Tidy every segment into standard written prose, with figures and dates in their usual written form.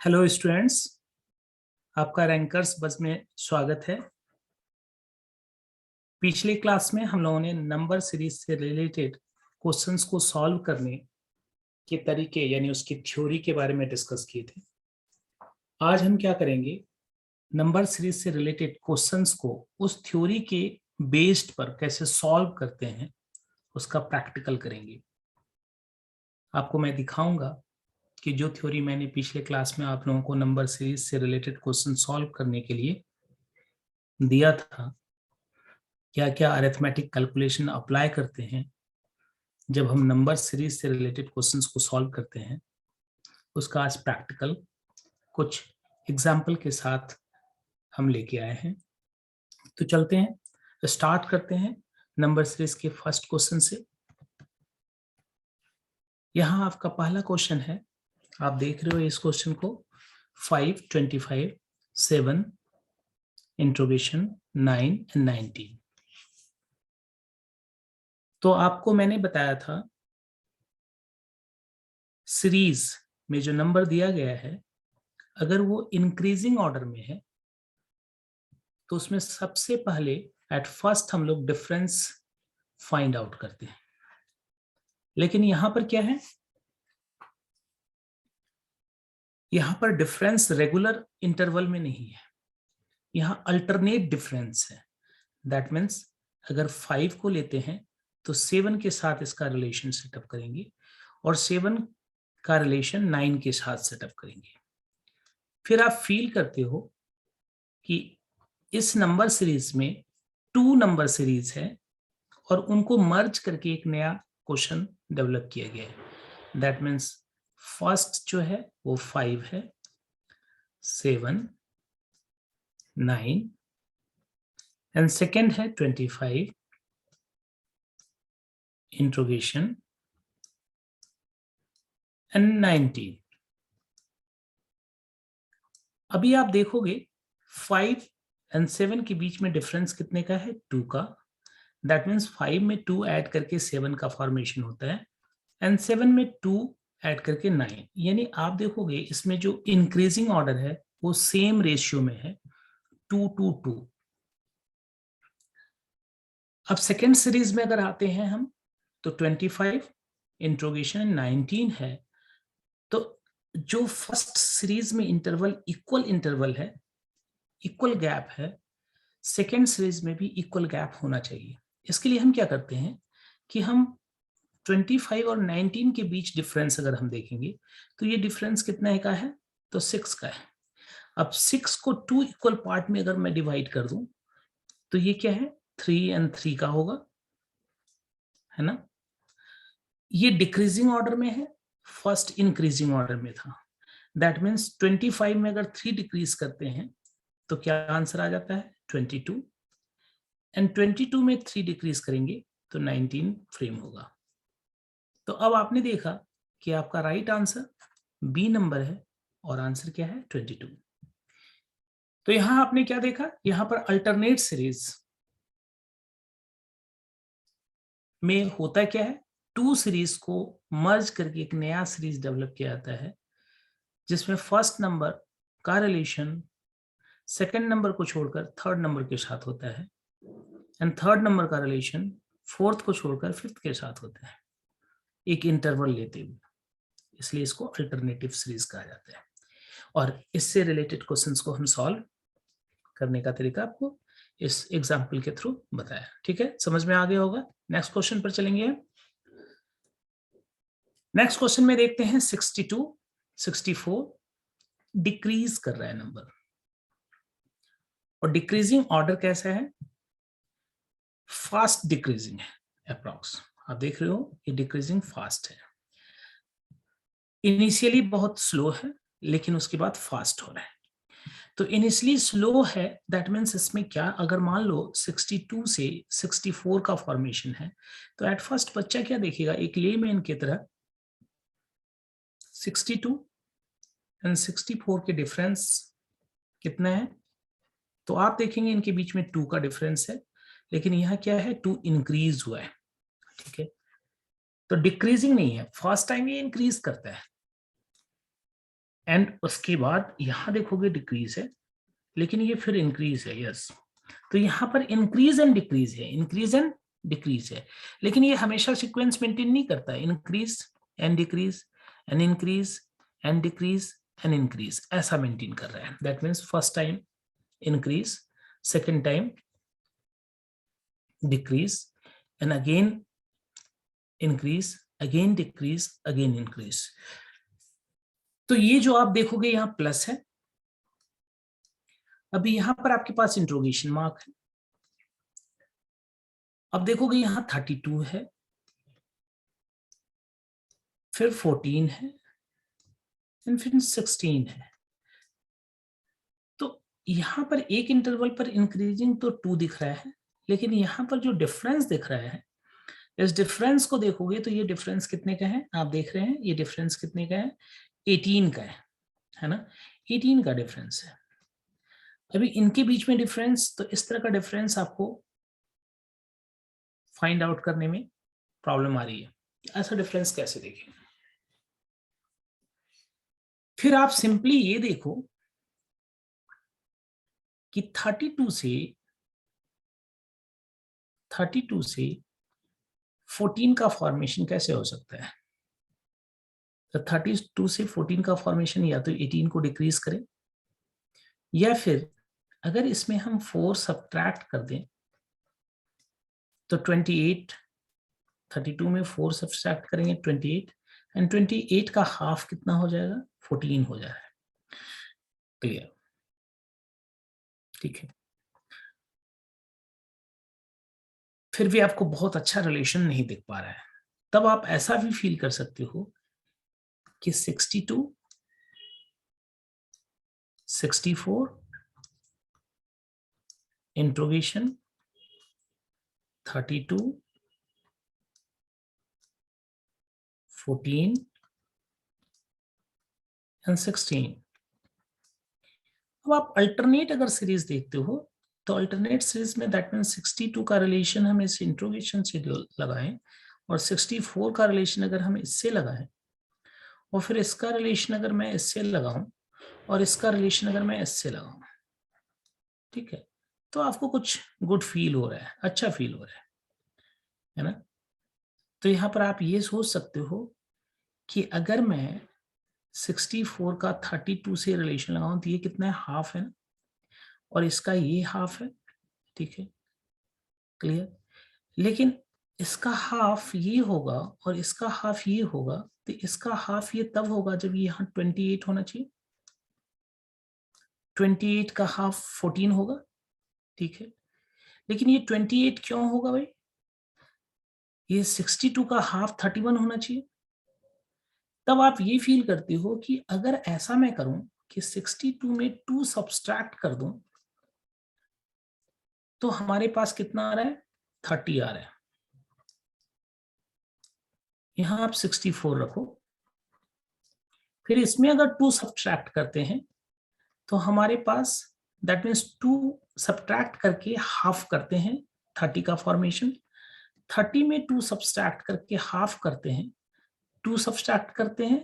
Hello students, आपका rankers बस में स्वागत है। पिछले क्लास में हम लोगों ने नंबर सीरीज से रिलेटेड क्वेश्चंस को सॉल्व करने के तरीके यानी उसकी थ्योरी के बारे में डिस्कस किए थे। आज हम क्या करेंगे, नंबर सीरीज से रिलेटेड क्वेश्चंस को उस थ्योरी के बेस्ड पर कैसे सॉल्व करते हैं उसका प्रैक्टिकल करेंगे। आपको मैं दिखाऊंगा कि जो थ्योरी मैंने पिछले क्लास में आप लोगों को नंबर सीरीज से रिलेटेड क्वेश्चन सॉल्व करने के लिए दिया था, क्या क्या अरिथमेटिक कैलकुलेशन अप्लाई करते हैं जब हम नंबर सीरीज से रिलेटेड क्वेश्चंस को सॉल्व करते हैं, उसका आज प्रैक्टिकल कुछ एग्जाम्पल के साथ हम लेके आए हैं। तो चलते हैं, स्टार्ट करते हैं नंबर सीरीज के फर्स्ट क्वेश्चन से। यहाँ आपका पहला क्वेश्चन है, आप देख रहे हो इस क्वेश्चन को 5, 25, 7, इंट्रोगेशन 9 एंड 19। तो आपको मैंने बताया था सीरीज में जो नंबर दिया गया है अगर वो इंक्रीजिंग ऑर्डर में है तो उसमें सबसे पहले एट फर्स्ट हम लोग डिफरेंस फाइंड आउट करते हैं। लेकिन यहां पर क्या है, यहां पर डिफरेंस रेगुलर इंटरवल में नहीं है, यहां अल्टरनेट डिफरेंस है। दैट मीन्स अगर 5 को लेते हैं तो 7 के साथ इसका रिलेशन सेटअप करेंगे और 7 का रिलेशन 9 के साथ सेटअप करेंगे। फिर आप फील करते हो कि इस नंबर सीरीज में 2 नंबर सीरीज है और उनको मर्ज करके एक नया क्वेश्चन डेवलप किया गया है। दैट मीन्स फर्स्ट जो है वो 5 है, 7, 9 एंड सेकेंड है 25, इंट्रोगेशन एंड 19। अभी आप देखोगे 5 एंड 7 के बीच में डिफरेंस कितने का है, 2 का। दैट मीन्स 5 में 2 ऐड करके 7 का फॉर्मेशन होता है एंड 7 में 2 ऐड करके 9। यानी आप देखोगे इसमें जो इंक्रीजिंग ऑर्डर है वो सेम रेशियो में है, 2 to 2। अब सेकेंड सीरीज में अगर आते हैं हम तो 25, इंट्रोगेशन 19 है। तो जो फर्स्ट सीरीज में इक्वल इंटरवल है, इक्वल गैप है, सेकेंड सीरीज में भी इक्वल गैप होना चाहिए। इसके लिए हम क्या करते हैं कि हम 25 और 19 के बीच डिफरेंस अगर हम देखेंगे तो ये डिफरेंस कितना का है, तो 6 का है। अब 6 को 2 इक्वल पार्ट में अगर मैं डिवाइड कर दूं तो ये क्या है, 3 एंड 3 का होगा, है ना। ये डिक्रीजिंग ऑर्डर में है, फर्स्ट इंक्रीजिंग ऑर्डर में था। दैट मीन्स 25 में अगर 3 डिक्रीज करते हैं तो क्या आंसर आ जाता है, 22 एंड 22 में 3 डिक्रीज करेंगे तो 19 फ्रेम होगा। तो अब आपने देखा कि आपका राइट आंसर बी नंबर है और आंसर क्या है, 22। तो यहां आपने क्या देखा, यहां पर अल्टरनेट सीरीज में होता क्या है, 2 सीरीज को मर्ज करके एक नया सीरीज डेवलप किया जाता है जिसमें फर्स्ट नंबर का रिलेशन सेकंड नंबर को छोड़कर थर्ड नंबर के साथ होता है एंड थर्ड नंबर का रिलेशन फोर्थ को छोड़कर फिफ्थ के साथ होता है, एक इंटरवल लेते हुए। इसलिए इसको अल्टरनेटिव सीरीज कहा जाता है। और इससे रिलेटेड क्वेश्चंस को हम सॉल्व करने का तरीका आपको इस एग्जाम्पल के थ्रू बताया। ठीक है, समझ में आ गया होगा। नेक्स्ट क्वेश्चन पर चलेंगे। नेक्स्ट क्वेश्चन में देखते हैं 62, 64 डिक्रीज कर रहा है नंबर, और डिक्रीजिंग ऑर्डर कैसा है, फास्ट डिक्रीजिंग है अप्रॉक्स। आप देख रहे हो ये डिक्रीजिंग फास्ट है, इनिशियली बहुत स्लो है लेकिन उसके बाद फास्ट हो रहा है। तो इनिशियली स्लो है, दैट मीन्स इसमें क्या, अगर मान लो 62 से 64 का फॉर्मेशन है तो एट फर्स्ट बच्चा क्या देखेगा, एक लेमैन की तरह 62 एंड 64 के डिफरेंस कितना है, तो आप देखेंगे इनके बीच में 2 का डिफरेंस है, लेकिन यहाँ क्या है, 2 इंक्रीज हुआ है। ठीक है, तो डिक्रीजिंग नहीं है, फर्स्ट टाइम ये इंक्रीज करता है एंड उसके बाद यहां देखोगे डिक्रीज है, लेकिन ये फिर इंक्रीज है। यस, तो यहां पर इंक्रीज एंड डिक्रीज है, इंक्रीज एंड डिक्रीज है, लेकिन ये हमेशा सीक्वेंस मेंटेन नहीं करता। Increase and decrease and increase and decrease and increase, ऐसा मेंटेन कर रहा है। That means first time increase, second time decrease, and again increase, again decrease, again increase. तो ये जो आप देखोगे यहां प्लस है, अभी यहां पर आपके पास इंट्रोगेशन मार्क है। अब देखोगे यहां 32 है, फिर 14 है, फिर 16 है। तो यहां पर एक इंटरवल पर इंक्रीजिंग तो 2 दिख रहा है, लेकिन यहां पर जो डिफरेंस दिख रहा है, इस डिफरेंस को देखोगे तो ये डिफरेंस कितने का है, आप देख रहे हैं ये डिफरेंस कितने का है, 18 का है ना, 18 का डिफरेंस है। अभी इनके बीच में डिफरेंस, तो इस तरह का डिफरेंस आपको फाइंड आउट करने में प्रॉब्लम आ रही है, ऐसा डिफरेंस कैसे देखें। फिर आप सिंपली ये देखो कि 32 से 14 का फॉर्मेशन कैसे हो सकता है। तो 32 से 14 का फॉर्मेशन या तो 18 को डिक्रीज करें, या फिर अगर इसमें हम 4 सब्ट्रैक्ट कर दें तो 28, 32 में 4 सब्ट्रैक्ट करेंगे 28, एंड 28 का हाफ कितना हो जाएगा, 14 हो जाएगा। क्लियर, ठीक है। फिर भी आपको बहुत अच्छा रिलेशन नहीं दिख पा रहा है, तब आप ऐसा भी फील कर सकते हो कि 62, 64, इंट्रोगेशन 32, 14 एंड 16। अब आप अल्टरनेट अगर सीरीज देखते हो तो अल्टरनेट सीरीज में दैट मीन 62 का रिलेशन हम इस इंट्रोगेशन से लगाएं, और 64 का रिलेशन अगर हम इससे लगाएं, और फिर इसका रिलेशन अगर मैं इससे लगाऊं, और इसका रिलेशन अगर मैं इससे लगाऊं, ठीक है, तो आपको कुछ गुड फील हो रहा है, अच्छा फील हो रहा है ना। तो यहां पर आप ये सोच सकते हो कि अगर मैं 64 का 32 से रिलेशन लगाऊं तो ये कितना है, हाफ है ना, और इसका ये हाफ है, ठीक है, क्लियर। लेकिन इसका हाफ ये होगा और इसका हाफ ये होगा, तो इसका हाफ ये तब होगा जब ये यहाँ 28 होना चाहिए, 28 का हाफ 14 होगा, ठीक है। लेकिन ये 28 क्यों होगा भाई, ये 62 का हाफ 31 होना चाहिए। तब आप ये फील करते हो कि अगर ऐसा मैं करूं कि 62 में 2 सब्सट्रैक्ट कर दूं, तो हमारे पास कितना आ रहा है, 30 आ रहा है। यहां आप 64 रखो, फिर इसमें अगर 2 सब्ट्रैक्ट करते हैं तो हमारे पास दैट मीन्स 2 सब्ट्रैक्ट करके हाफ करते हैं 30 का फॉर्मेशन, 30 में 2 सब्ट्रैक्ट करके हाफ करते हैं, 2 सब्ट्रैक्ट करते हैं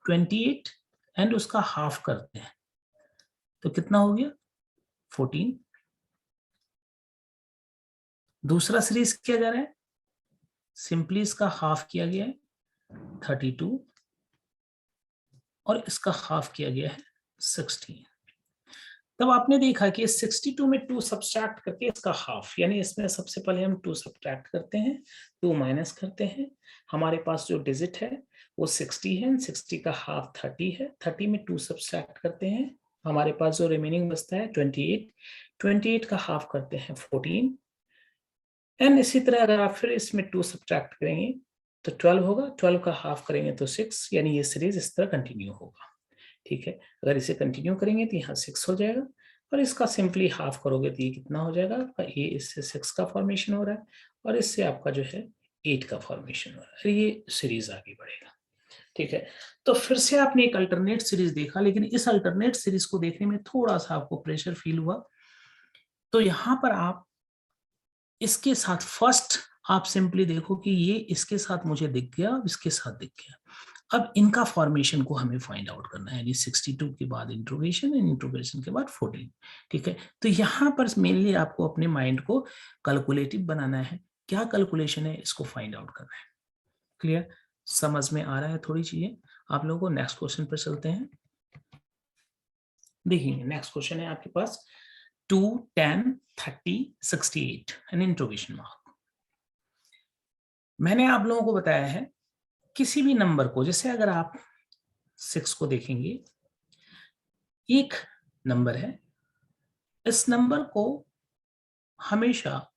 28 एंड उसका हाफ करते हैं, तो कितना हो गया 14। दूसरा सीरीज किया जा रहा है, सिंपली इसका हाफ किया गया है 32, और इसका हाफ किया गया है 16। तब आपने देखा कि 62 में 2 सब्ट्रैक्ट करके इसका हाफ, यानी इसमें सबसे पहले हम 2 सब्ट्रैक्ट करते हैं, 2 माइनस करते हैं, हमारे पास जो डिजिट है वो 60 है, 60 का हाफ 30 है, 30 में 2 सब्ट्रैक्ट करते हैं, हमारे पास जो रिमेनिंग बचता है 28, 28 का हाफ करते हैं 14, एंड इसी तरह अगर आप फिर इसमें 2 सब्ट्रैक्ट करेंगे तो 12 होगा, 12 का हाफ करेंगे तो 6, यानी ये सीरीज इस तरह कंटिन्यू होगा, ठीक है। अगर इसे कंटिन्यू करेंगे तो यहाँ 6 हो जाएगा, और इसका सिंपली हाफ करोगे तो ये कितना हो जाएगा आपका, ये इससे 6 का फॉर्मेशन हो रहा है, और इससे आपका जो है 8 का फॉर्मेशन हो रहा है, ये सीरीज आगे बढ़ेगा, ठीक है। तो फिर से आपने एक अल्टरनेट सीरीज देखा, लेकिन इस अल्टरनेट सीरीज को देखने में थोड़ा सा आपको प्रेशर फील हुआ, तो यहां पर आप इसके साथ फर्स्ट आप सिंपली देखो कि ये इसके साथ मुझे दिख गया, इसके साथ दिख गया, अब इनका फॉर्मेशन को हमें फाइंड आउट करना है, यानी 62 के बाद इंट्रोगेशन एंड इंट्रोगेशन के बाद 14। ठीक है, तो यहाँ पर मेनली आपको अपने माइंड को कैलकुलेटिव बनाना है, क्या कैलकुलेशन है इसको फाइंड आउट करना है। क्लियर, समझ में आ रहा है थोड़ी चीजें आप लोगों को। नेक्स्ट क्वेश्चन पर चलते हैं। देखिए नेक्स्ट क्वेश्चन है आपके पास 2, 10, 30, 68 एन इंट्रोगेशन मार्क। मैंने आप लोगों को बताया है किसी भी नंबर को, जैसे अगर आप 6 को देखेंगे, एक नंबर है, इस नंबर को हमेशा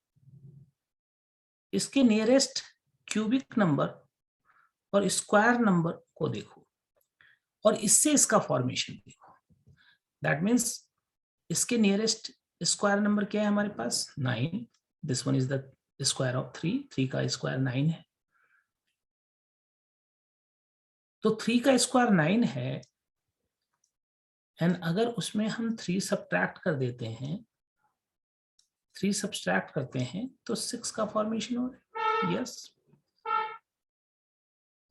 इसके नियरेस्ट क्यूबिक नंबर और स्क्वायर नंबर को देखो और इससे इसका फॉर्मेशन देखो। दैट मीन्स इसके नियरेस्ट स्क्वायर नंबर क्या है हमारे पास 9, this one is the square of 3 का स्क्वायर 9 है, तो 3 का स्क्वायर 9 है, एंड अगर उसमें हम 3 सब्ट्रैक्ट कर देते हैं, 3 सब्ट्रैक्ट करते हैं तो 6 का फॉर्मेशन हो रहा है। यस,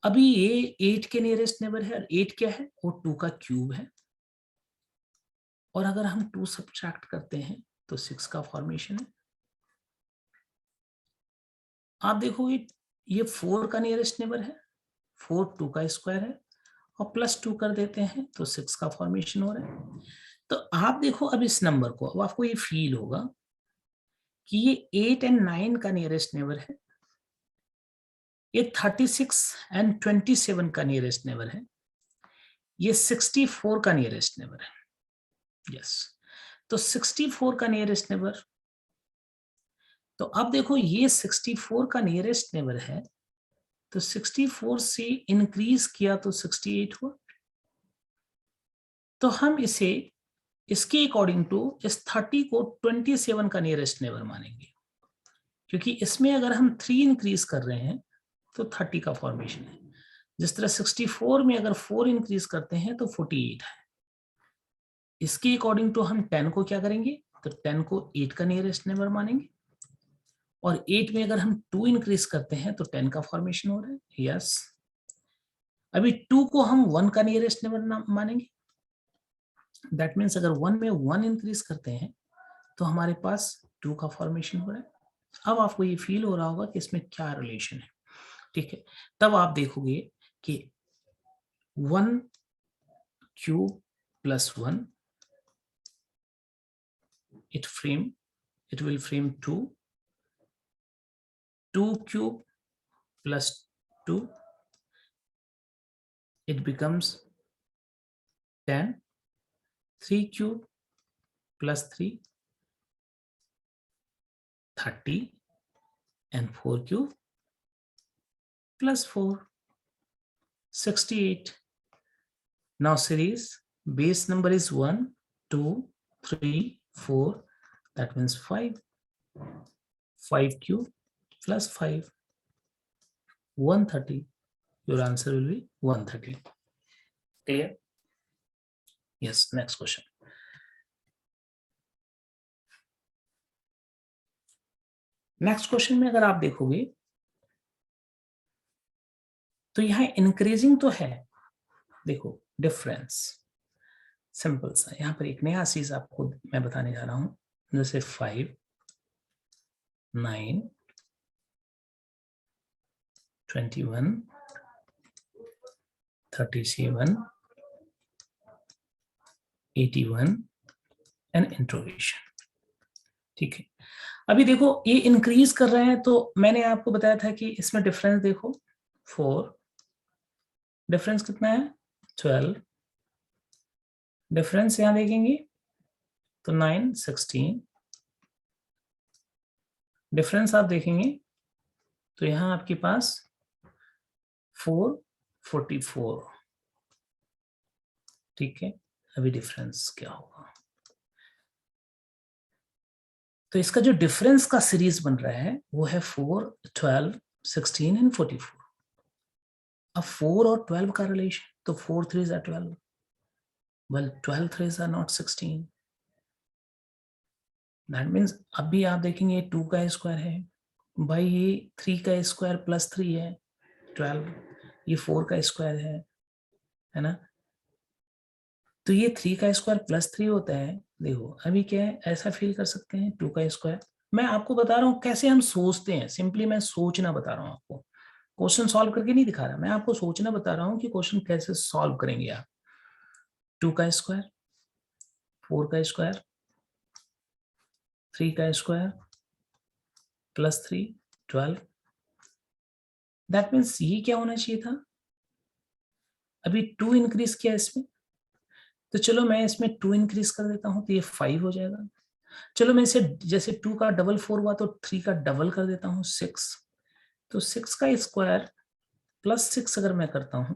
अभी ये 8 के नियरेस्ट नेबर है, 8 क्या है, वो 2 का क्यूब है, और अगर हम 2 सब्ट्रैक्ट करते हैं तो 6 का फॉर्मेशन है। आप देखोगे ये 4 का नियरेस्ट नेबर है, 4 2 का स्क्वायर है, और प्लस 2 कर देते हैं तो 6 का फॉर्मेशन हो रहा है। तो आप देखो अब इस नंबर को, अब आपको ये फील होगा कि ये 8 एंड 9 का नियरेस्ट नेबर है, ये 36 एंड 27 का नियरेस्ट नेबर है, ये 64 का नियरेस्ट नेबर है। यस, तो 64 का नियरेस्ट नेबर, तो अब देखो ये 64 का नियरेस्ट नेबर है, तो 64 से इंक्रीज किया तो 68 हुआ, तो हम इसे इसके अकॉर्डिंग टू इस 30 को 27 का नियरेस्ट नेबर मानेंगे, क्योंकि इसमें अगर हम 3 इंक्रीज कर रहे हैं तो 30 का फॉर्मेशन है। जिस तरह 64 में अगर 4 इंक्रीज करते हैं तो 48 है। इसके अकॉर्डिंग टू हम 10 को क्या करेंगे, तो 10 को 8 का नियरेस्ट नेबर मानेंगे, और 8 में अगर हम 2 इंक्रीज करते हैं तो 10 का फॉर्मेशन हो रहा है। यस, अभी 2 को हम 1 का नियरेस्ट नेबर मानेंगे, दैट मीन्स अगर 1 में 1 इंक्रीज करते हैं तो हमारे पास 2 का फॉर्मेशन हो रहा है। अब आपको ये फील हो रहा होगा कि इसमें क्या रिलेशन है। ठीक है, तब आप देखोगे कि 1 cube plus 1 it will frame 2 cube plus 2, it becomes 10, 3 cube plus 3, 30, and 4 cube plus 4, 68. Now series base number is 1, 2, 3, 4, that means 5, 5 cube plus 5, 130. Your answer will be 130. Clear? Yes, next question. Next question में अगर आप देखोगे तो यहाँ increasing तो है, देखो difference simple सा, यहाँ पर एक नया चीज आपको मैं बताने जा रहा हूं, जैसे 5, 9, 21, 37, 81 एंड इंट्रोगेशन। ठीक है, अभी देखो ये इंक्रीज कर रहे हैं, तो मैंने आपको बताया था कि इसमें डिफरेंस देखो 4, डिफरेंस कितना है 12, डिफरेंस यहां देखेंगे तो 9, 16, डिफरेंस आप देखेंगे तो यहां आपके पास 4, 44। ठीक है, अभी डिफरेंस क्या होगा, तो इसका जो डिफरेंस का सीरीज बन रहा है वो है 4, 12, 16 एंड 44। अब 4 और 12 का रिलेशन, तो 4 3s are 12, well 12 3s are not 16, that means अभी आप देखेंगे 2 का स्क्वायर है भाई, ये 3 का स्क्वायर प्लस 3 है 12, ये 4 का स्क्वायर है है ना। तो ये 3 का स्क्वायर प्लस 3 होता है। देखो अभी क्या है, ऐसा फील कर सकते हैं 2 का स्क्वायर। मैं आपको बता रहा हूँ कैसे हम सोचते हैं, सिंपली मैं सोचना बता रहा हूँ आपको, क्वेश्चन सॉल्व करके नहीं दिखा रहा, मैं आपको सोचना बता रहा हूँ कि क्वेश्चन कैसे सॉल्व करेंगे आप। 2 का स्क्वायर, 4 का स्क्वायर, 3 का स्क्वायर प्लस 3 12। दैट मीन्स ये क्या होना चाहिए था, अभी 2 इंक्रीज किया इसमें, तो चलो मैं इसमें 2 इंक्रीज कर देता हूं तो ये 5 हो जाएगा। चलो मैं इसे जैसे 2 का डबल 4 हुआ तो 3 का डबल कर देता हूं 6। तो 6 का स्क्वायर प्लस 6 अगर मैं करता हूं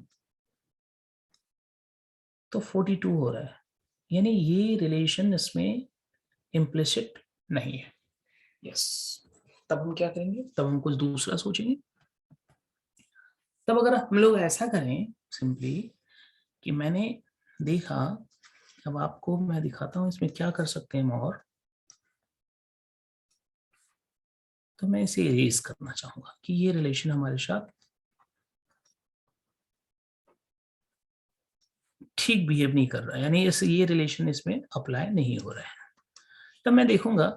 तो 42 हो रहा है। यानी ये रिलेशन इसमें इम्प्लिसिट नहीं है। यस, तब हम क्या करेंगे, तब हम कुछ दूसरा सोचेंगे। तब अगर हम लोग ऐसा करें सिंपली कि मैंने देखा, अब आपको मैं दिखाता हूं इसमें क्या कर सकते हैं हम और। तो मैं इसे इरेज करना चाहूंगा कि ये रिलेशन हमारे साथ ठीक बिहेव नहीं कर रहा है, यानी ये रिलेशन इसमें अप्लाई नहीं हो रहा है। तब मैं देखूंगा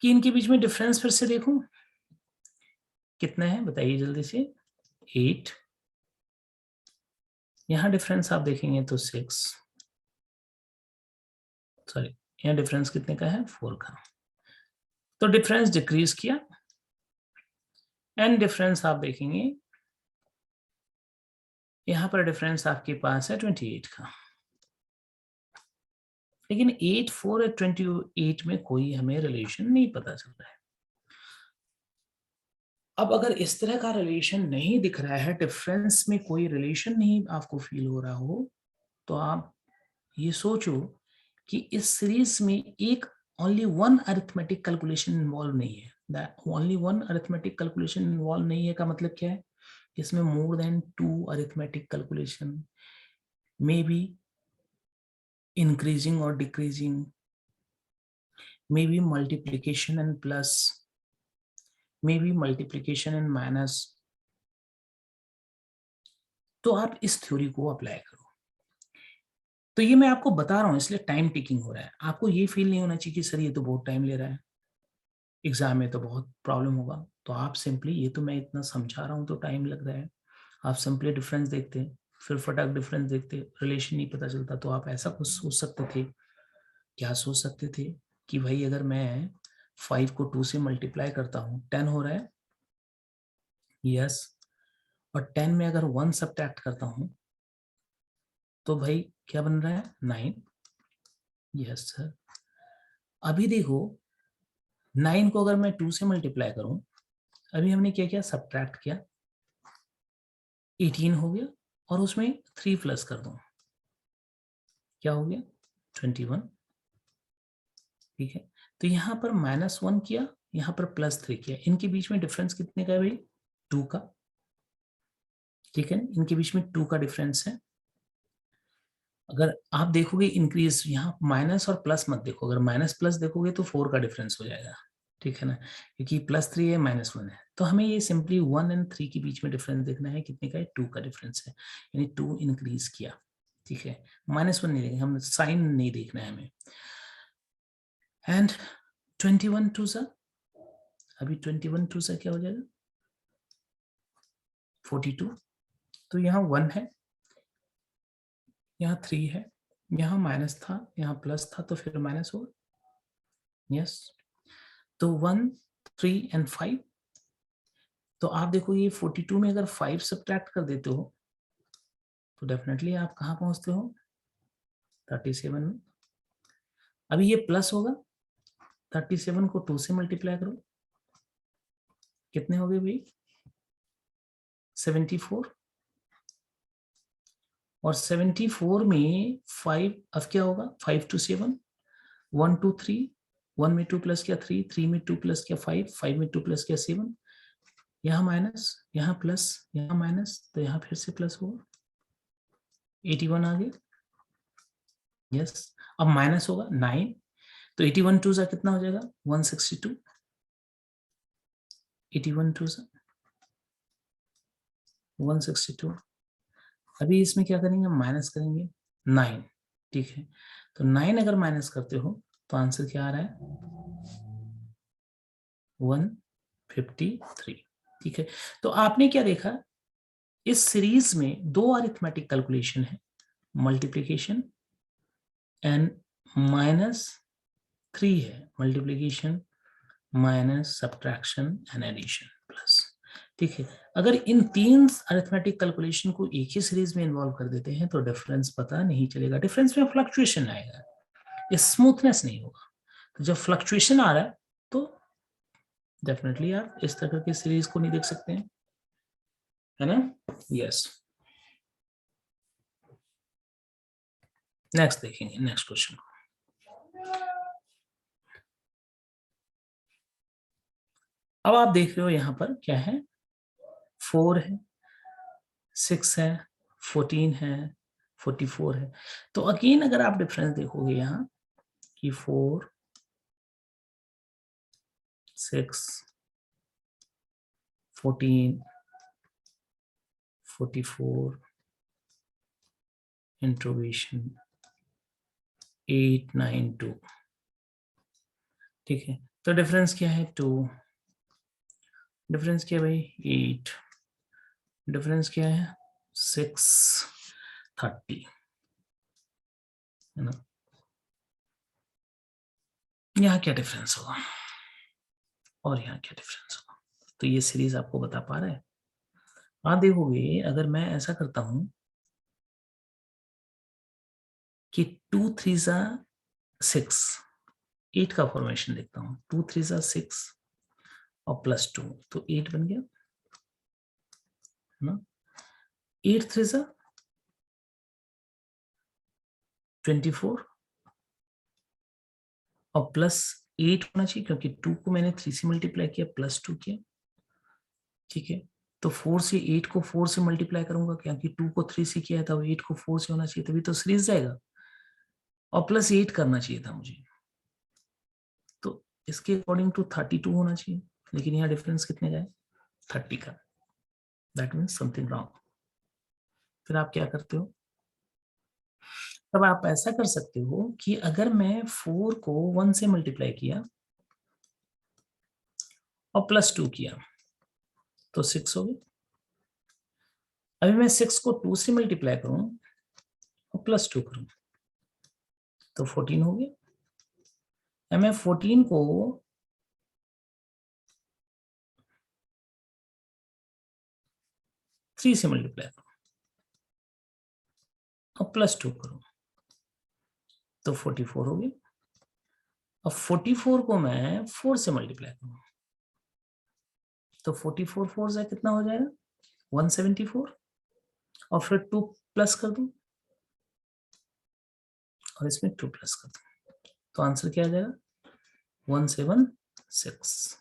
कि इनके बीच में डिफरेंस फिर से देखूं कितना है, बताइए जल्दी से। 8, यहां डिफरेंस आप देखेंगे तो 6, सॉरी यहाँ डिफरेंस कितने का है, 4 का। तो डिफरेंस डिक्रीज किया, एंड डिफरेंस आप देखेंगे यहां पर डिफरेंस आपके पास है 28 का। लेकिन 8, 4 और 28 में कोई हमें रिलेशन नहीं पता चल रहा है। अब अगर इस तरह का रिलेशन नहीं दिख रहा है, डिफरेंस में कोई रिलेशन नहीं आपको फील हो रहा हो, तो आप ये सोचो कि इस सीरीज में एक only one arithmetic calculation involve नहीं है। That only one arithmetic calculation involve नहीं है का मतलब क्या है, इसमें more than 2 arithmetic calculation may be increasing or decreasing, maybe multiplication and plus, maybe multiplication and minus। तो आप इस थ्योरी को अप्लाई करो। तो ये मैं आपको बता रहा हूं इसलिए टाइम टेकिंग हो रहा है, आपको ये फील नहीं होना चाहिए कि सर ये तो बहुत टाइम ले रहा है, एग्जाम में तो बहुत प्रॉब्लम होगा। तो आप सिंपली, ये तो मैं इतना समझा रहा हूं तो टाइम लग रहा है, आप सिंपली डिफरेंस देखते हैं, फिर फटाक डिफरेंस देखते, रिलेशन नहीं पता चलता, तो आप ऐसा कुछ सोच सकते थे, क्या सोच सकते थे कि भाई अगर मैं 5 को 2 से मल्टीप्लाई करता हूँ 10 हो रहा है, यस, और 10 में अगर 1 सब्ट्रैक्ट करता हूँ तो भाई क्या बन रहा है, 9। Yes sir. अभी देखो 9 को अगर मैं 2 से मल्टीप्लाई करूं, अभी हमने क्या किया, सब्ट्रैक्ट किया, 18 हो गया, और उसमें 3 प्लस कर दूं, क्या हो गया, 21। ठीक है, तो यहां पर -1 किया, यहां पर +3 किया, इनके बीच में डिफरेंस कितने का है भाई, 2 का। ठीक है, इनके बीच में 2 का डिफरेंस है। अगर आप देखोगे इंक्रीज, यहाँ माइनस और प्लस मत देखो, अगर माइनस प्लस देखोगे तो 4 का डिफरेंस हो जाएगा। ठीक है ना, क्योंकि +3 है -1 है, तो हमें ये सिंपली 1 और 3 के बीच में डिफरेंस देखना है, कितने का है, 2 का डिफरेंस है, यानी 2 इंक्रीज किया। ठीक है, -1 नहीं देखेंगे हम, साइन नहीं देखना है हमें। एंड 21 2 सा, अभी 21 2 सा क्या हो जाएगा, 42। तो यहाँ 1 है, यहाँ 3 है, यहाँ माइनस था, यहाँ प्लस था, तो फिर माइनस होगा। यस, तो 1 3 एंड 5। तो आप देखो ये 42 में अगर 5 सब्ट्रैक्ट कर देते हो तो डेफिनेटली आप कहाँ पहुंचते हो, 37 में। अभी ये प्लस होगा, 37 को 2 से मल्टीप्लाई करो, कितने हो गए भाई, 74। और 74 में 5, अब क्या होगा, 5 2 7, 1 2 3, 1 में 2 प्लस किया 3, 3 में 2 प्लस किया 5, 5 में 2 प्लस किया 7, यहाँ माइनस, यहाँ प्लस, यहाँ माइनस, तो यहाँ फिर से प्लस होगा, 81 आ गया। यस, अब माइनस होगा 9, तो 81 2 सा कितना हो जाएगा, 162, 81 2 सा 162। अभी इसमें क्या करेंगे, माइनस करेंगे 9, ठीक है। तो 9 अगर माइनस करते हो तो आंसर क्या आ रहा है, 153, ठीक है। तो आपने क्या देखा, इस सीरीज में दो अरिथमेटिक कैलकुलेशन है, मल्टीप्लिकेशन एंड -3 है, multiplication minus subtraction and addition plus, ठीक है। अगर इन तीन अरिथमेटिक कैलकुलेशन को एक ही सीरीज में इन्वॉल्व कर देते हैं तो डिफरेंस पता नहीं चलेगा, डिफरेंस में फ्लक्चुएशन आएगा, ये स्मूथनेस नहीं होगा। तो जब फ्लक्चुएशन आ रहा है तो डेफिनेटली आप इस तरह की सीरीज को नहीं देख सकते हैं, है ना। यस, नेक्स्ट देखेंगे, नेक्स्ट क्वेश्चन को। अब आप देख रहे हो यहां पर क्या है, 4 है, 6 है, 14 है, 44 है। तो अगेन अगर आप डिफरेंस देखोगे यहाँ कि 4, 6, 14, 44, इंट्रोगेशन 8, 9, 2, ठीक है। तो डिफरेंस क्या है, 2, डिफरेंस क्या है भाई, 8, डिफरेंस क्या है, 6, 30, है ना। यहाँ क्या डिफरेंस होगा और यहाँ क्या डिफरेंस होगा, तो ये सीरीज आपको बता पा रहा है। आप देखोगे अगर मैं ऐसा करता हूं कि 2 3 6, 8 का फॉर्मेशन देखता हूं, 2 3 6 और +2 तो 8 बन गया, है ना। 8 3 24 और +8 होना चाहिए क्योंकि 2 को मैंने 3 से मल्टीप्लाई किया, +2 किया, ठीक है। तो 4 से 8 को 4 से मल्टीप्लाई करूंगा क्योंकि 2 को 3 से किया था, 8 को 4 से होना चाहिए, तभी तो सीरीज जाएगा, और +8 करना चाहिए था मुझे, तो इसके अकॉर्डिंग टू 32 होना चाहिए, लेकिन यहाँ डिफरेंस कितने का है, 30 का, दैट मीन्स समथिंग रॉन्ग। फिर आप क्या करते हो, तब आप ऐसा कर सकते हो कि अगर मैं 4 को 1 से मल्टीप्लाई किया और +2 किया तो 6 हो गई। अभी मैं 6 को 2 से मल्टीप्लाई करूं और +2 करूं तो 14 हो गया। अब मैं 14 को 3 से मल्टीप्लाई करूं और +2 करूं तो 44 हो गया। अब 44 को मैं 4 से मल्टीप्लाई करूं तो 44 4 से कितना हो जाएगा, 174, और फिर 2 प्लस कर दूं और इसमें 2 प्लस कर दूं तो आंसर क्या आ जाएगा, 176।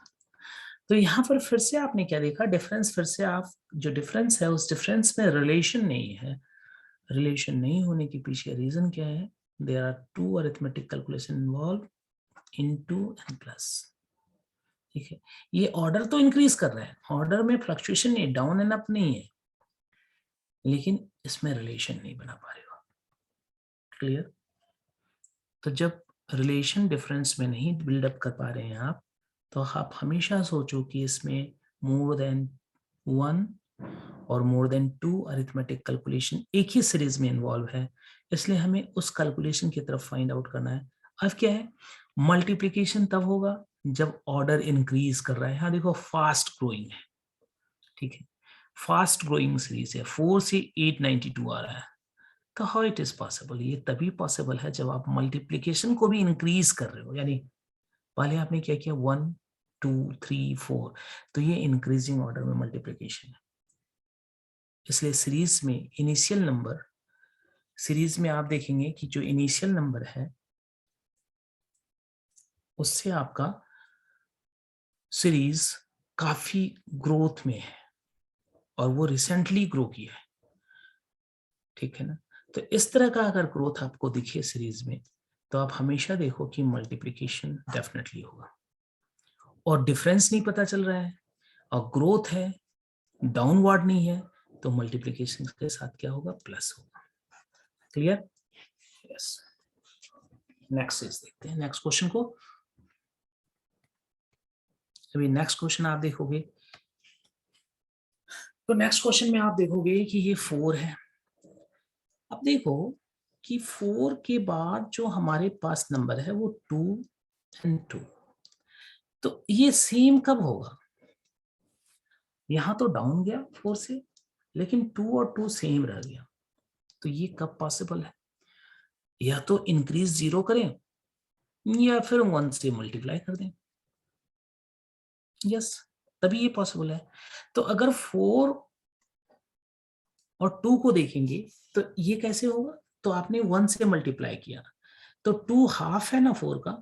तो यहां पर फिर से आपने क्या देखा, डिफरेंस फिर से आप जो डिफरेंस है उस डिफरेंस में रिलेशन नहीं है। रिलेशन नहीं होने के पीछे रीजन क्या है, there are 2 arithmetic calculation involve, into and plus, ठीक है। ये ऑर्डर तो इंक्रीज कर रहा है, ऑर्डर में फ्लक्चुएशन नहीं, डाउन एंड अप नहीं है, लेकिन इसमें रिलेशन नहीं बना पा रहे हो, क्लियर। तो जब रिलेशन डिफरेंस में नहीं बिल्डअप कर पा रहे हैं आप, तो आप हमेशा सोचो कि इसमें मोर देन 1 और मोर देन 2 अरिथमेटिक कैलकुलेशन एक ही सीरीज में इन्वॉल्व है, इसलिए हमें उस कैलकुलेशन की तरफ फाइंड आउट करना है। अब क्या है, मल्टीप्लिकेशन तब होगा जब ऑर्डर इंक्रीज कर रहा है, हाँ देखो फास्ट ग्रोइंग है, ठीक है, फास्ट ग्रोइंग सीरीज है, 4 से 892 आ रहा है, तो हाउ इट इज पॉसिबल, ये तभी पॉसिबल है जब आप मल्टीप्लिकेशन को भी इंक्रीज कर रहे हो, यानी पहले आपने क्या किया 1 2 3 4, तो ये इंक्रीजिंग ऑर्डर में मल्टीप्लिकेशन है। इसलिए सीरीज में इनिशियल नंबर, सीरीज में आप देखेंगे कि जो इनिशियल नंबर है उससे आपका सीरीज काफी ग्रोथ में है और वो रिसेंटली ग्रो किया है, ठीक है ना। तो इस तरह का अगर ग्रोथ आपको दिखे सीरीज में, तो आप हमेशा देखो कि मल्टीप्लिकेशन डेफिनेटली होगा, और डिफरेंस नहीं पता चल रहा है और ग्रोथ है, डाउनवर्ड नहीं है, तो मल्टीप्लिकेशन के साथ क्या होगा, प्लस होगा। क्लियर? यस। नेक्स्ट चीज देखते हैं, नेक्स्ट क्वेश्चन को। अभी नेक्स्ट क्वेश्चन आप देखोगे तो नेक्स्ट क्वेश्चन में आप देखोगे कि ये 4 है। अब देखो कि 4 के बाद जो हमारे पास नंबर है वो 2 and 2, तो ये सेम कब होगा? यहां तो डाउन गया 4 से, लेकिन 2 और 2 सेम रह गया, तो ये कब पॉसिबल है? या तो इंक्रीज 0 करें या फिर 1 से मल्टीप्लाई कर दें। यस, तभी ये पॉसिबल है। तो अगर 4 और 2 को देखेंगे तो ये कैसे होगा? तो आपने 1 से मल्टीप्लाई किया, तो 2 हाफ है ना 4 का,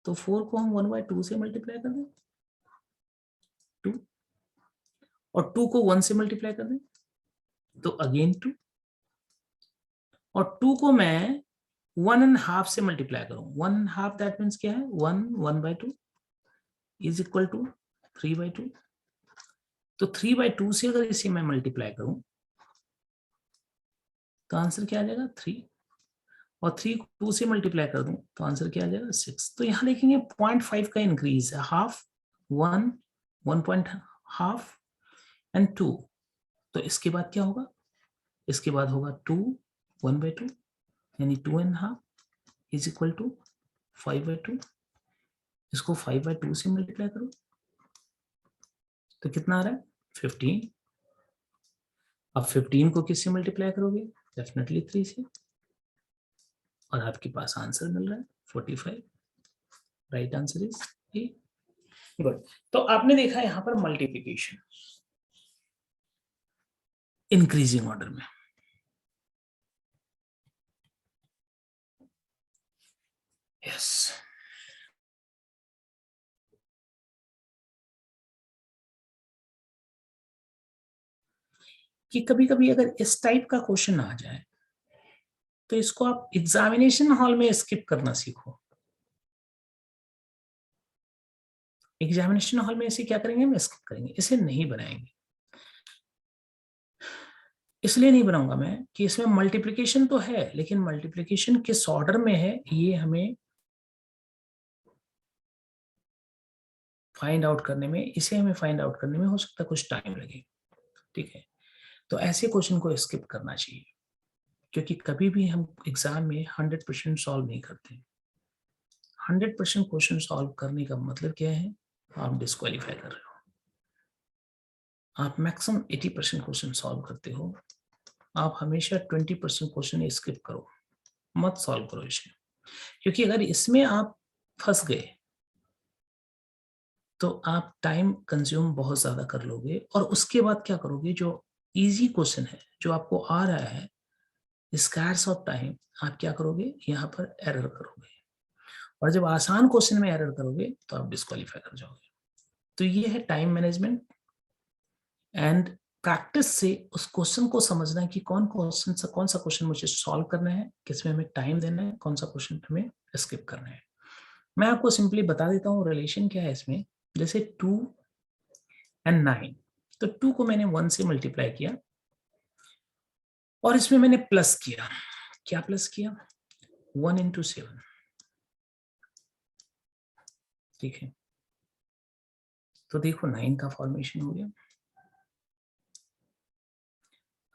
तो 4 को हम 1/2 से मल्टीप्लाई कर दें, 2, और 2 को 1 से मल्टीप्लाई कर दें तो अगेन 2, और 2 को मैं 1.5 से मल्टीप्लाई करूं, 1.5 दैट मीन्स क्या है, 1/2 इज इक्वल टू 3/2। तो 3/2 से अगर इसे मैं मल्टीप्लाई करूं तो आंसर क्या आ जाएगा, 3, और 3 को 2 से मल्टीप्लाई कर दूं तो आंसर क्या आ जाएगा, 6। तो यहां देखेंगे 0.5 का इंक्रीज है, हाफ, 1, 1.5 एंड 2। तो इसके बाद क्या होगा, इसके बाद होगा 2, 1/2, यानी 2.5 इज इक्वल टू 5/2। इसको 5/2 से मल्टीप्लाई करो तो कितना आ रहा है, 15। अब 15 को किससे मल्टीप्लाई करोगे, डेफिनेटली 3 से, और आपके पास आंसर मिल रहा है 45। Right answer is a. Good. तो आपने देखा यहां पर मल्टीप्लिकेशन इंक्रीजिंग ऑर्डर में। यस, कि कभी कभी अगर इस टाइप का क्वेश्चन आ जाए तो इसको आप एग्जामिनेशन हॉल में स्किप करना सीखो। एग्जामिनेशन हॉल में इसे क्या करेंगे, हम स्किप करेंगे, इसे नहीं बनाएंगे। इसलिए नहीं बनाऊंगा मैं कि इसमें मल्टीप्लिकेशन तो है, लेकिन मल्टीप्लिकेशन किस ऑर्डर में है ये हमें फाइंड आउट करने में, इसे हमें फाइंड आउट करने में हो सकता है कुछ टाइम लगे। ठीक है, तो ऐसे क्वेश्चन को स्किप करना चाहिए, क्योंकि कभी भी हम एग्जाम में 100% सॉल्व नहीं करते। 100% क्वेश्चन सॉल्व करने का मतलब क्या है, आप डिस्क्वालीफाई कर रहे हो। आप मैक्सिमम 80% क्वेश्चन सॉल्व करते हो, आप हमेशा 20% क्वेश्चन स्किप करो, मत सॉल्व करो इसे, क्योंकि अगर इसमें आप फंस गए तो आप टाइम कंज्यूम बहुत ज्यादा कर लोगे, और उसके बाद क्या करोगे, जो इजी क्वेश्चन है जो आपको आ रहा है, स्कैर्स ऑफ टाइम, आप क्या करोगे, यहाँ पर एरर करोगे, और जब आसान क्वेश्चन में एरर करोगे तो आप डिस्क्वालीफाई कर जाओगे। तो ये है टाइम मैनेजमेंट एंड प्रैक्टिस से उस क्वेश्चन को समझना है कि कौन सा क्वेश्चन मुझे सॉल्व करना है, किसमें हमें टाइम देना है, कौन सा क्वेश्चन हमें स्किप करना है। मैं आपको सिंपली बता देता हूँ रिलेशन क्या है इसमें। जैसे 2 and 9, तो 2 को मैंने 1 से मल्टीप्लाई किया और इसमें मैंने प्लस किया। क्या प्लस किया, 1 into 7। ठीक है, तो देखो 9 का फॉर्मेशन हो गया।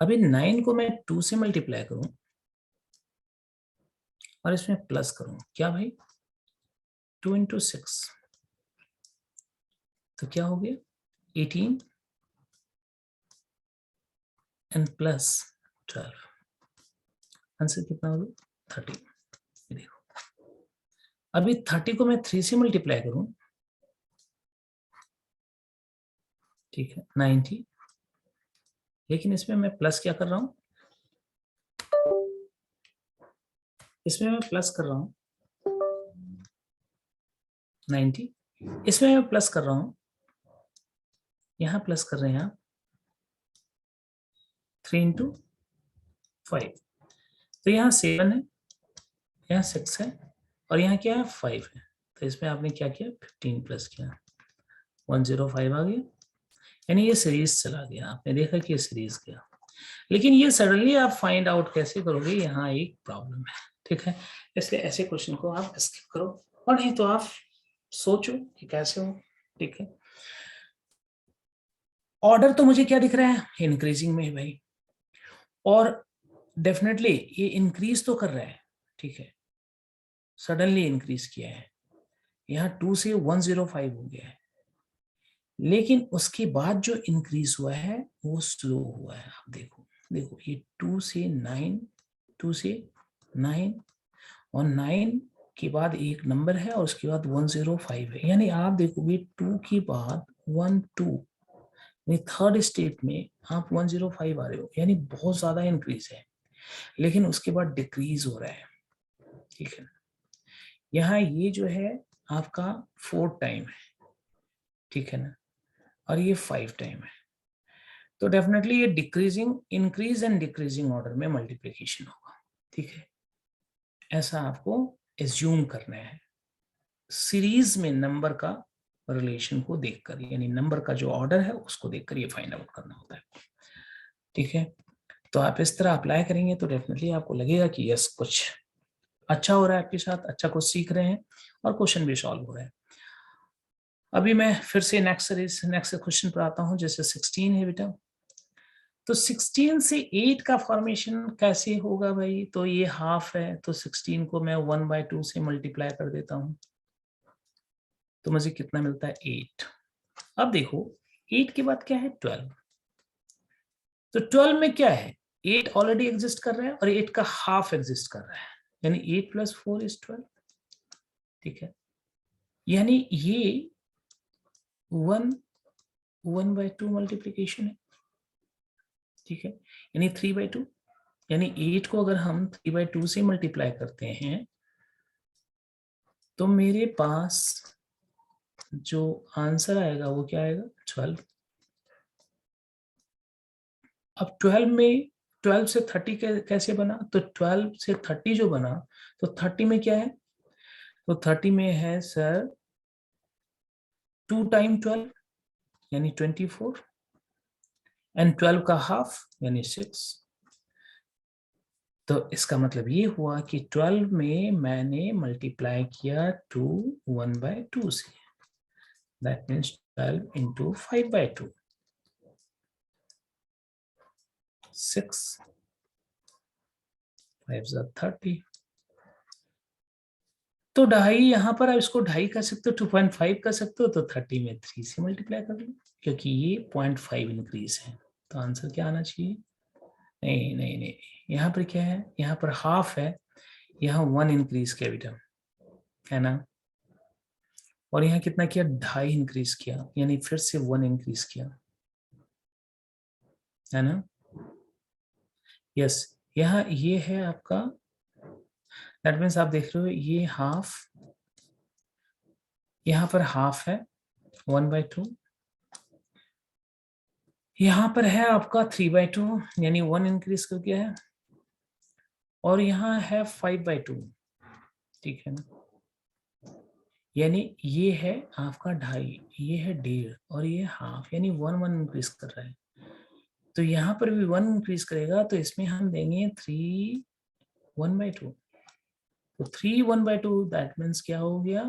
अभी 9 को मैं 2 से मल्टीप्लाई करूं और इसमें प्लस करूं, क्या भाई, 2 into 6, तो क्या हो गया, 18 एंड प्लस 12, आंसर कितना हो गया, 30। देखो अभी 30 को मैं 3 से मल्टीप्लाई करूं, ठीक है, 90, लेकिन इसमें मैं प्लस क्या कर रहा हूं, इसमें मैं प्लस कर रहा हूं 90, इसमें मैं प्लस कर रहा हूं, यहां प्लस कर रहे हैं आप 3 into 5, तो यहाँ 7 है, यहाँ 6 है, और यहाँ क्या है, 5 है। तो इसमें आपने क्या किया, 15 प्लस किया, 105 आ गया। यानी ये सीरीज चला गया, आपने देखा कि ये सीरीज गया, लेकिन ये सडनली आप फाइंड आउट कैसे करोगे, यहाँ एक प्रॉब्लम है, ठीक है। इसलिए ऐसे क्वेश्चन को आप स्किप करो, और नहीं तो आप सोचो कि कैसे हो, ठीक है। ऑर्डर तो मुझे क्या दिख रहा है, इंक्रीजिंग में है भाई, और डेफिनेटली ये इंक्रीज तो कर रहा है, ठीक है, सडनली इंक्रीज किया है, यहाँ 2 से 105 हो गया है, लेकिन उसके बाद जो इंक्रीज हुआ है वो स्लो हुआ है। आप देखो, देखो ये 2 से 9, 2 से 9, और 9 के बाद एक नंबर है और उसके बाद 105 है, यानी आप देखोगे 2 के बाद 1 2, यानी थर्ड स्टेप में आप 105 आ रहे हो, यानी बहुत ज्यादा इंक्रीज है, लेकिन उसके बाद डिक्रीज हो रहा है, ठीक है। यहाँ ये जो है आपका 4 टाइम है, ठीक है ना, और ये 5 टाइम है, तो डेफिनेटली ये decreasing, increase and decreasing order में मल्टीप्लिकेशन होगा, ठीक है। ऐसा आपको एज्यूम करना है सीरीज में नंबर का रिलेशन को देखकर, यानी नंबर का जो ऑर्डर है उसको देखकर ये फाइंड आउट करना होता है, ठीक है। तो आप इस तरह अप्लाई करेंगे तो डेफिनेटली आपको लगेगा कि यस कुछ अच्छा हो रहा है आपके साथ, अच्छा कुछ सीख रहे हैं और क्वेश्चन भी सॉल्व हो रहा है। अभी मैं फिर से नेक्स्ट क्वेश्चन पर आता हूं, जैसे 16 है बेटा, तो 16 से 8 का फॉर्मेशन कैसे होगा भाई, तो ये हाफ है, तो 16 को मैं 1/2 से मल्टीप्लाई कर देता हूं, तो मुझे कितना मिलता है 8। अब देखो 8 के बाद क्या है 12, तो 12 में क्या है, 8 ऑलरेडी एग्जिस्ट कर रहा है और 8 का हाफ एग्जिस्ट कर रहा है, यानी 8 + 4 = 12, ठीक है। यानी ये 1/2 मल्टीप्लीकेशन है, ठीक है, यानी 3/2, यानी 8 को अगर हम 3/2 से मल्टीप्लाई करते हैं तो मेरे पास जो आंसर आएगा वो क्या आएगा 12। अब 12 में 12 से 30 कैसे बना, तो 12 से 30 जो बना, तो 30 में क्या है, तो 30 में है सर 2 टाइम 12 यानी 24, एंड 12 का हाफ यानी 6। तो इसका मतलब ये हुआ कि 12 में मैंने मल्टीप्लाई किया 2 1/2 से, दैट मीन्स 12 into 5/2, 6 5 = 30। तो ढाई यहाँ पर आप इसको ढाई कर सकते हो, 2.5 कर सकते हो, तो 30 में 3 से मल्टीप्लाई कर लो, क्योंकि ये 0.5 इंक्रीज है, तो आंसर क्या आना चाहिए, नहीं नहीं नहीं, यहाँ पर क्या है, यहाँ पर हाफ है, यहाँ 1 इंक्रीज किया बेटा, है ना, और यहाँ कितना किया, ढाई इंक्रीज किया, यानी फिर से 1 इंक्रीज किया, है ना, यस। यहाँ ये है आपका, दैट मीन्स आप देख रहे हो ये हाफ, यहाँ पर हाफ है 1/2, यहाँ पर है आपका 3/2, यानी 1 इंक्रीज कर गया है, और यहाँ है 5/2, ठीक है ना, यानी ये है आपका ढाई, ये है 1.5 और ये हाफ, यानी 1 इंक्रीज कर रहा है, तो यहाँ पर भी 1 इंक्रीज करेगा, तो इसमें हम देंगे 3 1/2, तो 3 1/2 दैट मीन्स क्या हो गया,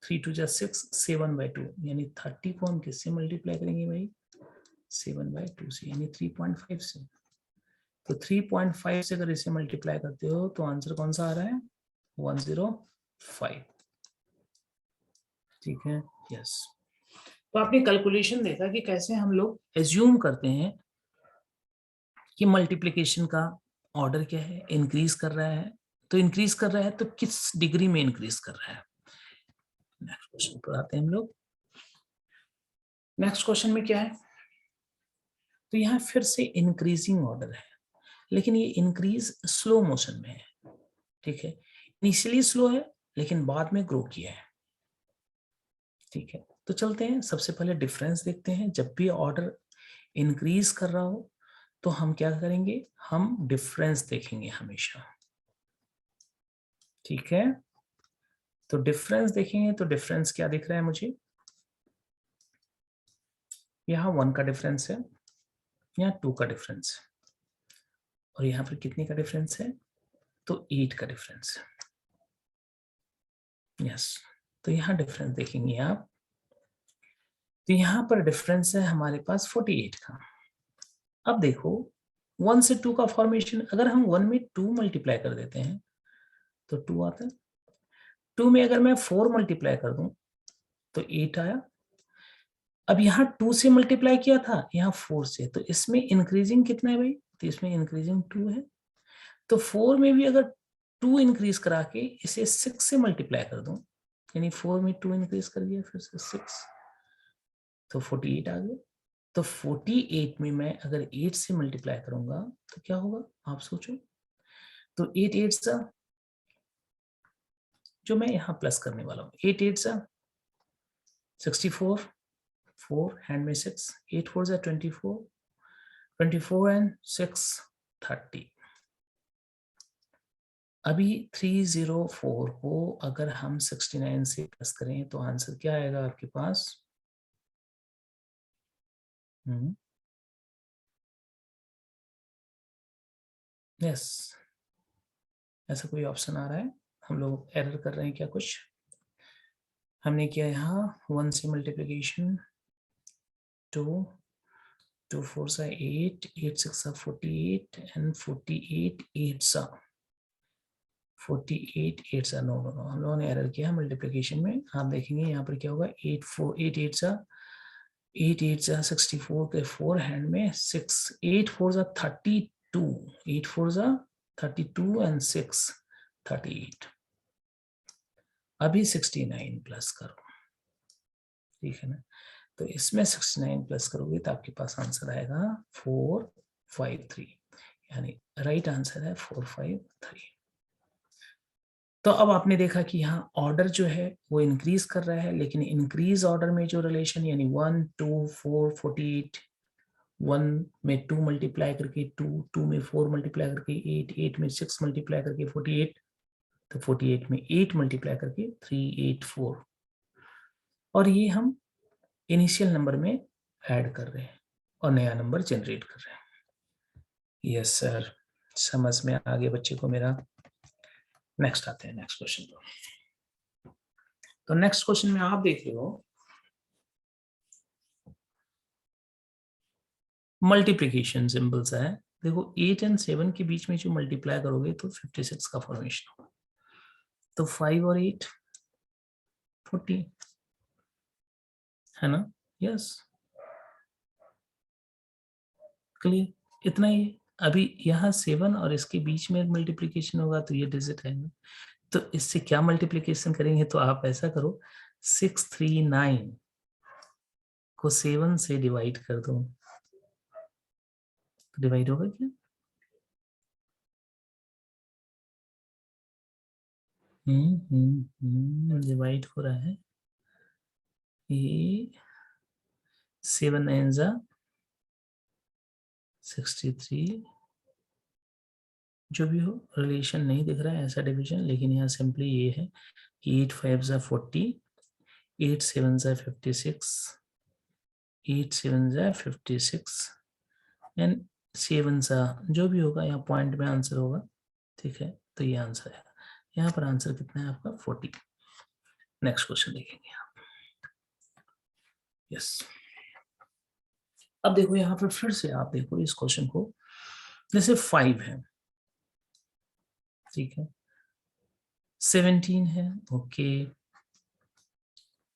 3 2 = 6 7/2, यानी 30 को हम किससे मल्टीप्लाई करेंगे भाई, 7/2 से, यानी 3.5 से, तो 3.5 से अगर इसे मल्टीप्लाई करते हो तो आंसर कौन सा आ रहा है 105, ठीक है, यस। तो आपने कैलकुलेशन देखा कि कैसे हम लोग एज्यूम करते हैं कि मल्टीप्लिकेशन का ऑर्डर क्या है, इंक्रीज कर रहा है, तो इंक्रीज कर रहा है तो किस डिग्री में इंक्रीज कर रहा है। नेक्स्ट क्वेश्चन पर आते हैं हम लोग। नेक्स्ट क्वेश्चन में क्या है, तो यहाँ फिर से इंक्रीजिंग ऑर्डर है, लेकिन ये इंक्रीज स्लो मोशन में है, ठीक है, इनिशियली स्लो है लेकिन बाद में ग्रो किया है, ठीक है। तो चलते हैं, सबसे पहले डिफरेंस देखते हैं, जब भी ऑर्डर इंक्रीज कर रहा हो तो हम क्या करेंगे, हम डिफरेंस देखेंगे हमेशा, ठीक है। तो डिफरेंस देखेंगे, तो डिफरेंस क्या दिख रहा है मुझे, यहाँ 1 का डिफरेंस है, यहाँ 2 का डिफरेंस है, और यहाँ पर कितने का डिफरेंस है? तो 8 का डिफरेंस है। यस, तो यहाँ डिफरेंस देखेंगे आप, तो यहाँ पर डिफरेंस है हमारे पास 48 का। अब देखो 1 से 2 का फॉर्मेशन, अगर हम 1 में 2 मल्टीप्लाई कर देते हैं तो 2 आता है, 2 में अगर मैं 4 मल्टीप्लाई कर दूं तो 8 आया। अब यहाँ 2 से मल्टीप्लाई किया था, यहाँ 4 से, तो इसमें इंक्रीजिंग कितना है भाई? तो इसमें इंक्रीजिंग 2 है। तो 4 में भी अगर 2 इंक्रीज करा के इसे 6 से मल्टीप्लाई कर दूं, यानी 4 में 2 इंक्रीज कर दिया फिर से 6, तो 48 आ गया। तो 48 में मैं अगर 8 से मल्टीप्लाई करूंगा तो क्या होगा आप सोचो। तो 8 8 सा, जो मैं यहाँ प्लस करने वाला हूँ, 8 8 सा 64, 4 हैंड में 6, 8 4 सा 24, 24 एंड 6 30। अभी 304 को अगर हम 69 से प्लस करें तो आंसर क्या आएगा आपके पास? यस, ऐसा कोई ऑप्शन आ रहा है? हम लोग एरर कर रहे हैं क्या कुछ? हमने किया यहाँ 1 से मल्टीप्लिकेशन, 2 2 4 सा 8, 8 6 सा 48 एंड 48 8 सा 48 8 सा, नो नो नो, हम लोगों ने एरर किया मल्टीप्लिकेशन में। आप देखेंगे यहाँ पर क्या होगा, 8 4 8 8 सा 8 8 सा 64 के 4 हैंड में 6, 8 4 सा 32, 8 4 सा 32 एंड 6 38। अभी 69 प्लस करो, ठीक है ना? तो इसमें 69 प्लस करोगे तो आपके पास आंसर आएगा 453, यानी राइट आंसर है 453। तो अब आपने देखा कि यहाँ ऑर्डर जो है वो इंक्रीज कर रहा है, लेकिन इंक्रीज ऑर्डर में जो रिलेशन यानी 1 2 4 48, 1 में 2 मल्टीप्लाई करके 2, 2 में 4 मल्टीप्लाई करके 8, 8 में 6 मल्टीप्लाई करके 48, तो 48 में 8 मल्टीप्लाई करके 384, और ये हम इनिशियल नंबर में ऐड कर रहे हैं और नया नंबर जनरेट कर रहे हैं। यस सर, समझ में आगे बच्चे को मेरा। नेक्स्ट आते हैं नेक्स्ट क्वेश्चन पर। तो नेक्स्ट क्वेश्चन में आप देख रहे हो मल्टीप्लिकेशन सिंबल्स है। देखो 8 एंड 7 के बीच में जो मल्टीप्लाई करोगे तो 56 का फॉर्मेशन होगा। तो 5 और 8 40 है ना? यस, क्लियर, इतना ही। अभी यहाँ 7 और इसके बीच में मल्टीप्लिकेशन होगा तो ये डिजिट है ना, तो इससे क्या मल्टीप्लिकेशन करेंगे? तो आप ऐसा करो, 639 को 7 से डिवाइड कर दो, तो डिवाइड होगा क्या? डिवाइड हो रहा है, ये 7 9 जा 63, जो भी हो, रिलेशन नहीं दिख रहा है ऐसा डिवीजन, लेकिन यहाँ सिंपली ये है कि 8 5 जा 40, 8 7 जा 56, 8 7 जा 56 एंड 7 सा, जो भी होगा यहाँ पॉइंट में आंसर होगा, ठीक है? तो ये आंसर है, यहाँ पर आंसर कितना है आपका 40। नेक्स्ट क्वेश्चन देखेंगे आप। यस, अब देखो यहाँ पर फिर से आप देखो इस क्वेश्चन को, जैसे 5 है, ठीक है, 17 है, ओके,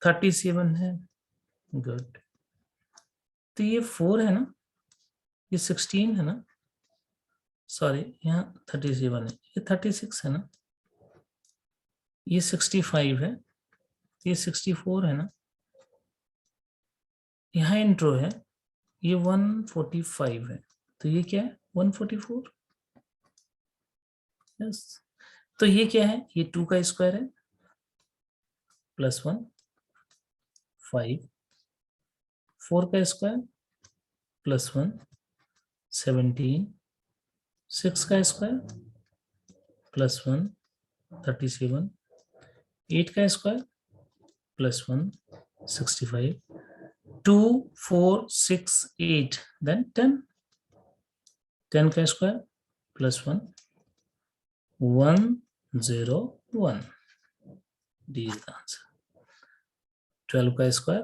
37 है, गुड, तो ये 4 है ना, ये 16 है ना, सॉरी यहाँ 37 है, ये 36 है ना, ये 65 है, ये 64 है ना, यहाँ इंट्रो है, ये 145 है, तो ये क्या है 144। यस, तो ये क्या है, ये 2 का स्क्वायर है, +1 5, 4 का स्क्वायर +1 17, 6 का स्क्वायर +1 37, 8 का स्क्वायर +1 65, 2, 4, 6, 8, then 10. 10 का square plus 1, 1, 0, 1. D is the answer. 12 का square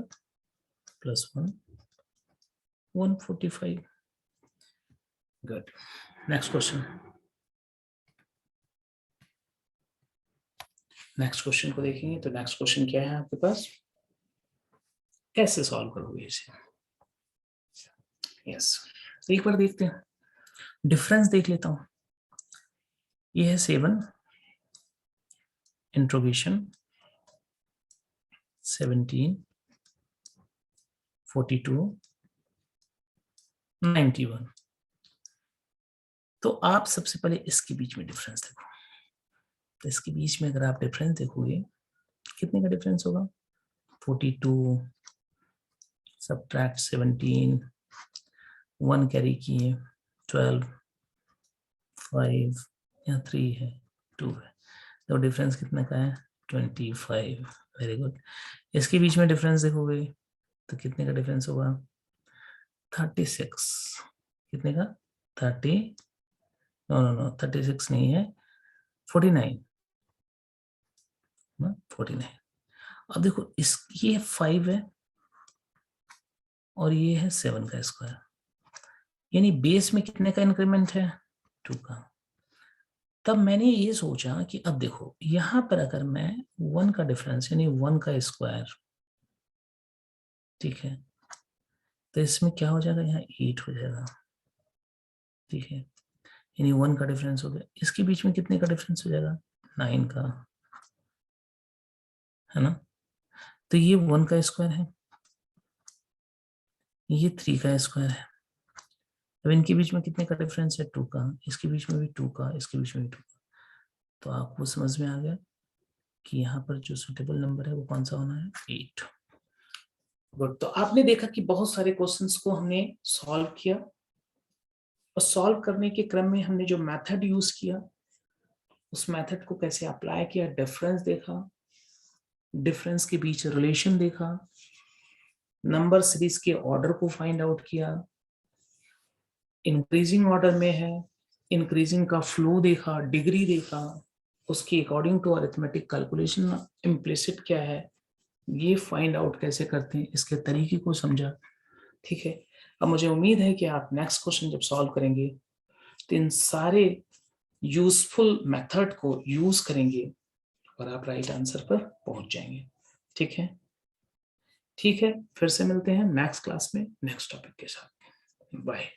plus 1, 145. Good. Next question. Next question को देखेंगे तो नेक्स्ट क्वेश्चन क्या है आपके पास, कैसे सॉल्व करोगे इसे? यस, तो एक बार देखते हैं, डिफरेंस देख लेता हूं। ये है 7, इंट्रोगेशन 17, 42, 91। तो आप सबसे पहले इसके बीच में डिफरेंस देखो। तो इसके बीच में अगर आप डिफरेंस देखोगे, कितने का डिफरेंस होगा? 42 सबट्रैक्ट 17, 1 कैरी किए, 12, 5, यहाँ 3 है, 2 है, तो डिफरेंस कितने का है? 25। Very good. इसके बीच में डिफरेंस देखोगे तो कितने का डिफरेंस होगा? 36। कितने का? 30, नो 36 नहीं है, 49 ना, 49। अब देखो इस ये 5 है और ये है 7 का स्क्वायर, यानी बेस में कितने का इंक्रीमेंट है? 2 का। तब मैंने ये सोचा कि अब देखो यहां पर अगर मैं 1 का डिफरेंस यानी 1 का स्क्वायर, ठीक है, तो इसमें क्या हो जाएगा? यहाँ 8 हो जाएगा, ठीक है, यानी 1 का डिफरेंस हो गया। इसके बीच में कितने का डिफरेंस हो जाएगा? 9 का, है ना। तो ये 1 का स्क्वायर है, ये 3 का स्क्वायर है। अब इनके बीच में कितने का डिफरेंस है? 2 का। इसके बीच में भी 2 का, इसके बीच में भी 2 का। तो आपको समझ में आ गया कि यहाँ पर जो सुटेबल नंबर है वो कौन सा होना है? 8। गुड। तो आपने देखा कि बहुत सारे क्वेश्चंस को हमने सॉल्व किया, और सॉल्व करने के क्रम में हमने जो मेथड यूज किया उस मेथड को कैसे अप्लाई किया, डिफरेंस देखा, डिफरेंस के बीच रिलेशन देखा, नंबर सीरीज के ऑर्डर को फाइंड आउट किया, इंक्रीजिंग ऑर्डर में है, इंक्रीजिंग का फ्लो देखा, डिग्री देखा, उसके according to arithmetic calculation implicit क्या है, ये फाइंड आउट कैसे करते हैं, इसके तरीके को समझा। ठीक है, अब मुझे उम्मीद है कि आप नेक्स्ट क्वेश्चन जब सॉल्व करेंगे तो इन सारे यूजफुल मेथड को यूज करेंगे और आप राइट आंसर पर पहुंच जाएंगे। ठीक है, ठीक है, फिर से मिलते हैं नेक्स्ट क्लास में नेक्स्ट टॉपिक के साथ। बाय।